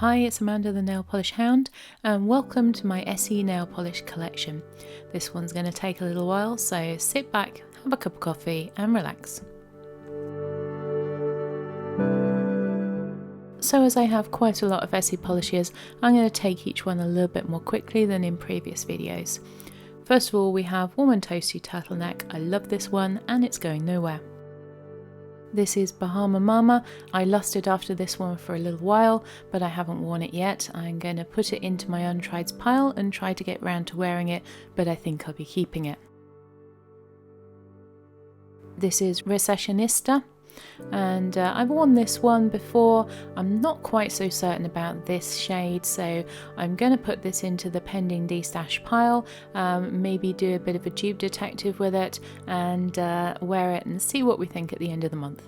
Hi, it's Amanda the Nail Polish Hound and welcome to my Essie nail polish collection. This one's going to take a little while, so sit back, have a cup of coffee and relax. So as I have quite a lot of Essie polishes, I'm going to take each one a little bit more quickly than in previous videos. First of all, we have Warm and Toasty Turtleneck. I love this one and it's going nowhere. This is Bahama Mama. I lusted after this one for a little while, but I haven't worn it yet. I'm going to put it into my untrieds pile and try to get round to wearing it, but I think I'll be keeping it. This is Recessionista, and I've worn this one before. I'm not quite so certain about this shade, so I'm going to put this into the pending destash pile, maybe do a bit of a dupe detective with it and wear it and see what we think at the end of the month.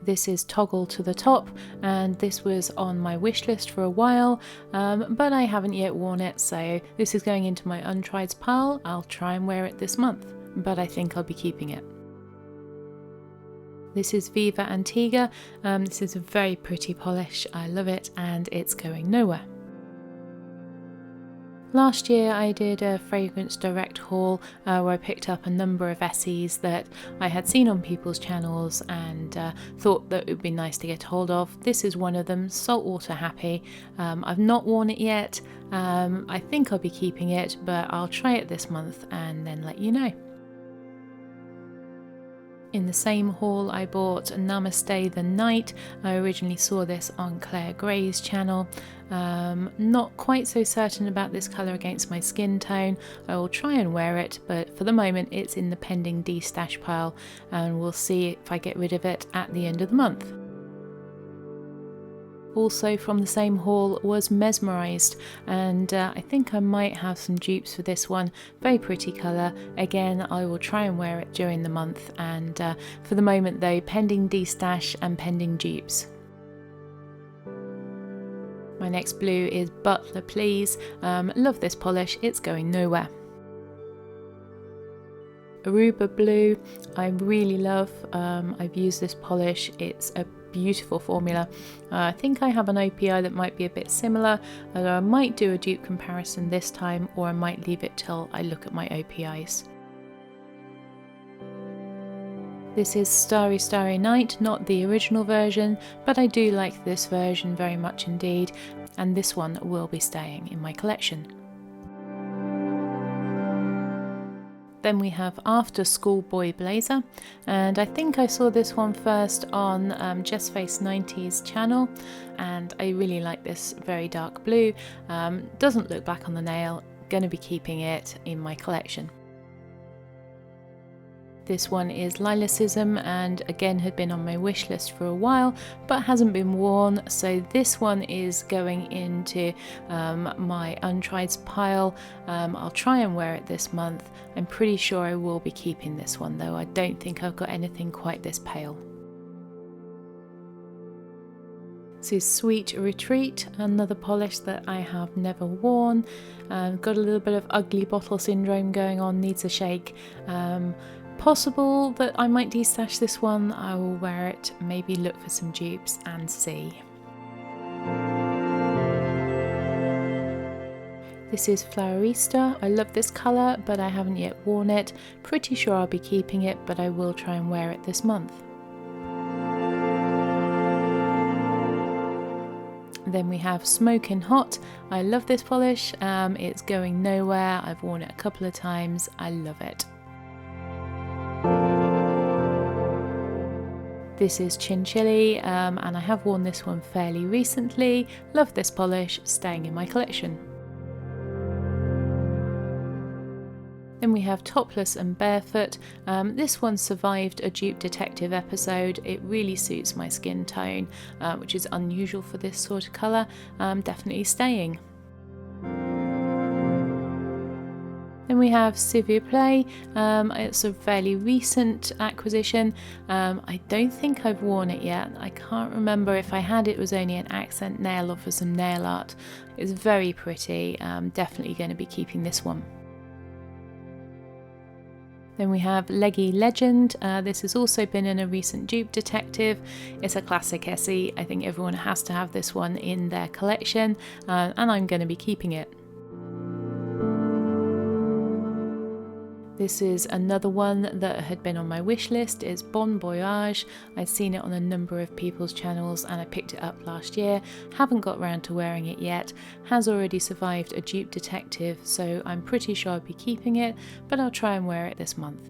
This is Toggle to the Top, and this was on my wish list for a while, but I haven't yet worn it, so this is going into my untrieds pile. I'll try and wear it this month, but I think I'll be keeping it. This is Viva Antigua. This is a very pretty polish. I love it and it's going nowhere. Last year I did a fragrance direct haul where I picked up a number of Essies that I had seen on people's channels and thought that it would be nice to get hold of. This is one of them, Saltwater Happy. I've not worn it yet. I think I'll be keeping it, but I'll try it this month and then let you know. In the same haul I bought Namaste the Night. I originally saw this on Claire Gray's channel. Not quite so certain about this colour against my skin tone. I will try and wear it, but for the moment it's in the pending destash pile and we'll see if I get rid of it at the end of the month. Also from the same haul was Mesmerised, and I think I might have some dupes for this one. Very pretty colour. Again, I will try and wear it during the month, and for the moment though, pending destash and pending dupes. My next blue is Butler Please. Love this polish, it's going nowhere. Aruba Blue, I really love. I've used this polish, it's a beautiful formula. I think I have an OPI that might be a bit similar, although I might do a dupe comparison this time, or I might leave it till I look at my OPIs. This is Starry Starry Night, not the original version, but I do like this version very much indeed, and this one will be staying in my collection. Then we have After School Boy Blazer, and I think I saw this one first on Just Face 90's channel, and I really like this very dark blue. Doesn't look black on the nail, going to be keeping it in my collection. This one is Lilacism, and again had been on my wish list for a while but hasn't been worn, so this one is going into my untrieds pile. I'll try and wear it this month. I'm pretty sure I will be keeping this one though. I don't think I've got anything quite this pale. This is Sweet Retreat, another polish that I have never worn. Got a little bit of ugly bottle syndrome going on, needs a shake. Possible that I might destash this one. I will wear it, maybe look for some dupes and see. This is Flowerista. I love this colour, but I haven't yet worn it. Pretty sure I'll be keeping it, but I will try and wear it this month. Then we have Smokin' Hot. I love this polish. It's going nowhere. I've worn it a couple of times. I love it. This is Chinchilli, and I have worn this one fairly recently. Love this polish, staying in my collection. Then we have Topless and Barefoot. This one survived a dupe detective episode. It really suits my skin tone, which is unusual for this sort of colour. Definitely staying. Then we have S'il Play. It's a fairly recent acquisition. I don't think I've worn it yet. I can't remember if I had it was only an accent nail or for some nail art. It's very pretty. Definitely going to be keeping this one. Then we have Leggy Legend. This has also been in a recent dupe detective. It's a classic Essie. I think everyone has to have this one in their collection, and I'm going to be keeping it. This is another one that had been on my wish list. It's Bon Voyage. I'd seen it on a number of people's channels and I picked it up last year. Haven't got round to wearing it yet. Has already survived a dupe detective, so I'm pretty sure I'll be keeping it, but I'll try and wear it this month.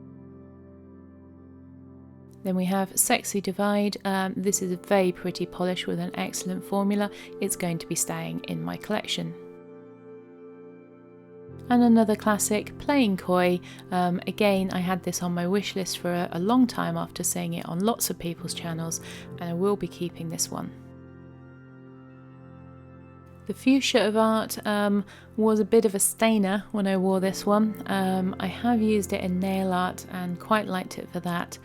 Then we have Sexy Divide. This is a very pretty polish with an excellent formula. It's going to be staying in my collection. And another classic, Playing Coy. Again, I had this on my wish list for a long time after seeing it on lots of people's channels, and I will be keeping this one. The Fuchsia of Art was a bit of a stainer when I wore this one. I have used it in nail art and quite liked it for that.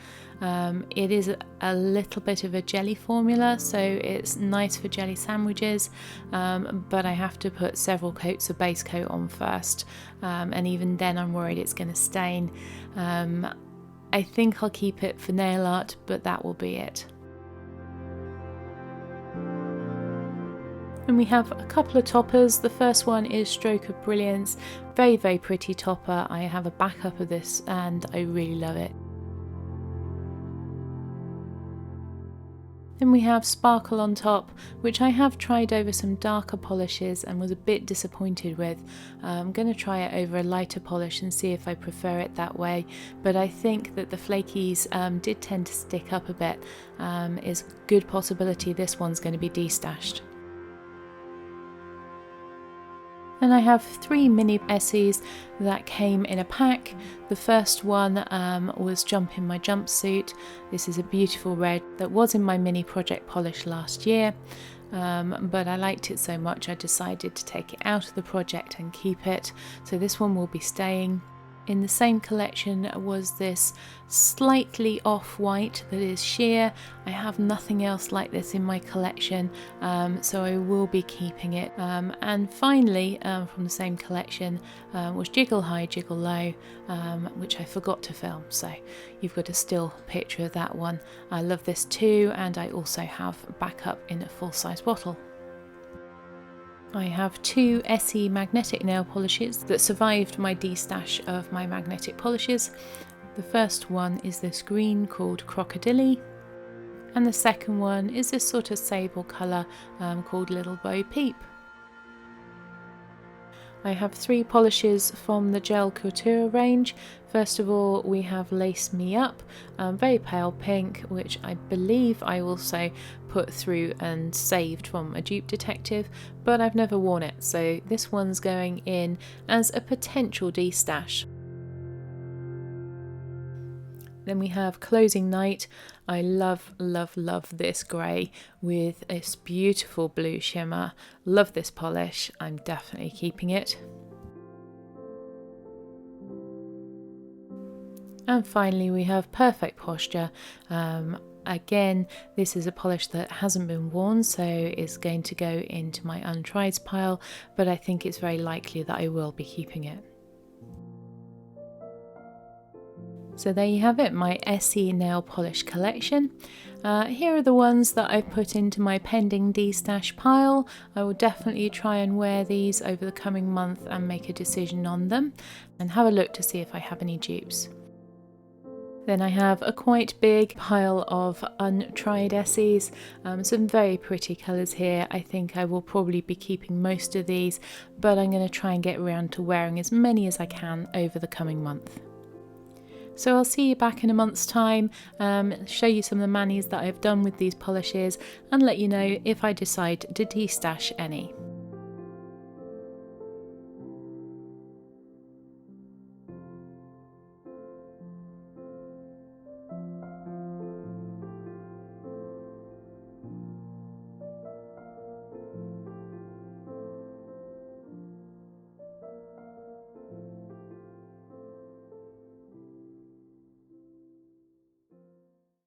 It is a little bit of a jelly formula, so it's nice for jelly sandwiches, but I have to put several coats of base coat on first, and even then I'm worried it's going to stain. I think I'll keep it for nail art, but that will be it. And we have a couple of toppers. The first one is Stroke of Brilliance. Very, very pretty topper. I have a backup of this and I really love it. Then we have Sparkle on top, which I have tried over some darker polishes and was a bit disappointed with. I'm going to try it over a lighter polish and see if I prefer it that way, but I think that the flakies did tend to stick up a bit. It's a good possibility this one's going to be destashed. And I have 3 mini Essies that came in a pack. The first one was Jump in My Jumpsuit. This is a beautiful red that was in my mini project polish last year, but I liked it so much I decided to take it out of the project and keep it. So this one will be staying. In the same collection was this slightly off-white that is sheer. I have nothing else like this in my collection, so I will be keeping it. And finally, from the same collection, was Jiggle High, Jiggle Low, which I forgot to film, so you've got a still picture of that one. I love this too, and I also have backup in a full-size bottle. I have 2 Essie magnetic nail polishes that survived my destash of my magnetic polishes. The first one is this green called Crocodile, and the second one is this sort of sable colour called Little Bo Peep. I have 3 polishes from the Gel Couture range. First of all, we have Lace Me Up, very pale pink, which I believe I also put through and saved from a dupe detective, but I've never worn it, so this one's going in as a potential destash. Then we have Closing Night. I love, love, love this grey with this beautiful blue shimmer. Love this polish. I'm definitely keeping it. And finally we have Perfect Posture. Again, this is a polish that hasn't been worn, so it's going to go into my untrieds pile, but I think it's very likely that I will be keeping it. So there you have it, my Essie nail polish collection. Here are the ones that I've put into my pending destash pile. I will definitely try and wear these over the coming month and make a decision on them and have a look to see if I have any dupes. Then I have a quite big pile of untried Essies, some very pretty colours here. I think I will probably be keeping most of these, but I'm going to try and get around to wearing as many as I can over the coming month. So I'll see you back in a month's time, show you some of the manis that I've done with these polishes and let you know if I decide to destash any.